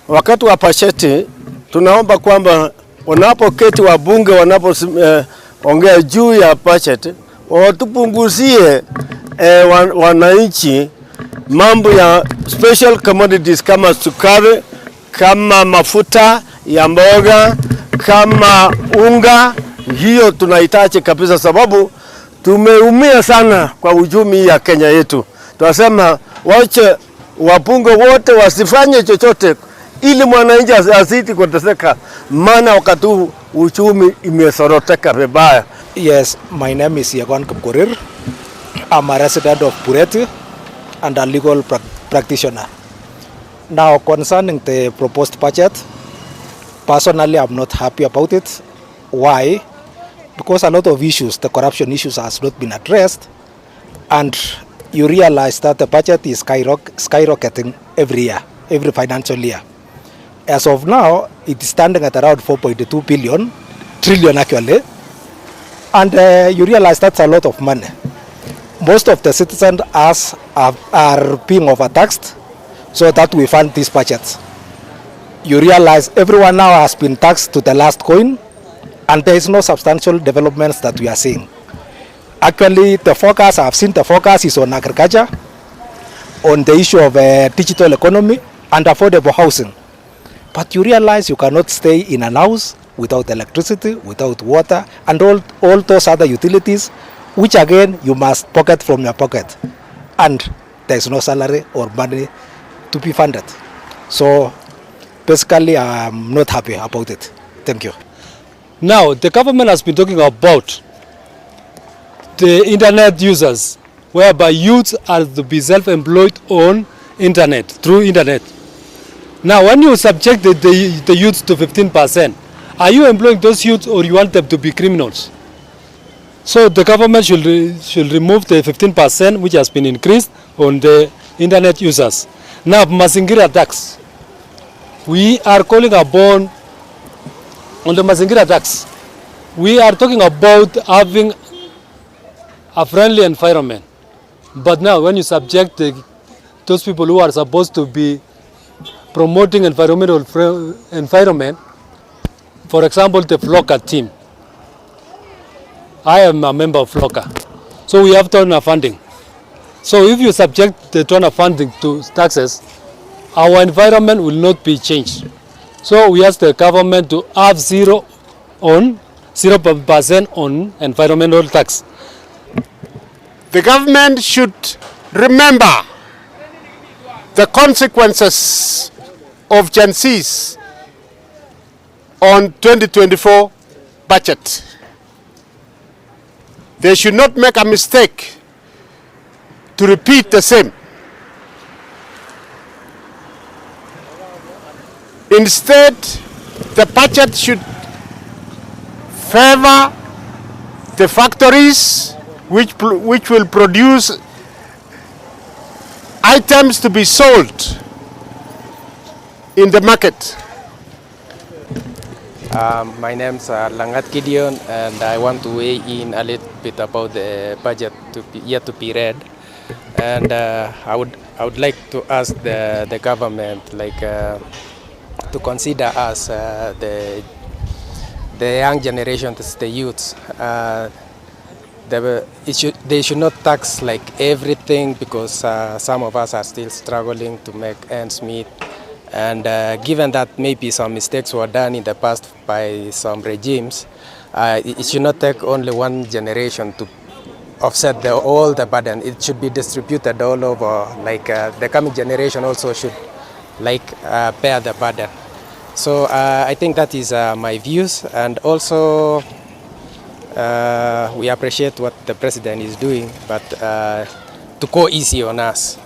Wakati wa bajeti tunaomba kwamba wanapoketi wabunge wanapoongea juu ya budget watupunguzie wananchi mambo ya special commodities kama sukari, kama mafuta ya mboga, kama unga. Hiyo tunahitaji kabisa, sababu tumeumia sana kwa uchumi ya Kenya yetu. Tunasema wache wabunge wote wasifanye chochote ili mwananchi azidi kuteseka, maana wakati uchumi imesoroteka vibaya. Yes, my name is Yagon Kapkorir. I'm a resident of Bureti and a legal practitioner. Now, concerning the proposed budget, personally, I'm not happy about it. Why? Because a lot of issues, the corruption issues, has not been addressed, and you realize that the budget is skyrocketing every year, every financial year. As of now, it is standing at around 4.2 trillion actually, and you realize that's a lot of money. Most of the citizens are being overtaxed, so that we fund these budgets. You realize everyone now has been taxed to the last coin, and there is no substantial developments that we are seeing. Actually, the focus, I've seen the focus is on agriculture, on the issue of digital economy and affordable housing. But you realize you cannot stay in an house without electricity, without water, and all those other utilities, which again you must pocket from your pocket. And there is no salary or money to be funded. So basically, I'm not happy about it. Thank you. Now, the government has been talking about the internet users, whereby youths are to be self-employed on internet, through internet. Now, when you subject the youths to 15%, are you employing those youths or you want them to be criminals? So the government should remove the 15% which has been increased on the internet users. Now, Mazingira tax. We are calling upon on the Mazingira tax. We are talking about having a friendly environment. But now when you subject those people who are supposed to be promoting environment, for example, the FLOCA team. I am a member of FLOCA. So we have donor funding. So if you subject the donor funding to taxes, our environment will not be changed. So we ask the government to have 0% on environmental tax. The government should remember the consequences of Gen Z's on 2024 budget. They should not make a mistake to repeat the same. Instead, the budget should favor the factories which will produce items to be sold in the market. My name is Langat Gideon, and I want to weigh in a little bit about the budget yet to be read. And I would like to ask the government, to consider us the young generation, the youths. They should not tax everything, because some of us are still struggling to make ends meet. And given that maybe some mistakes were done in the past by some regimes, it should not take only one generation to offset all the burden. It should be distributed all over. The coming generation also should bear the burden. So I think that is my views, and also we appreciate what the president is doing, but to go easy on us.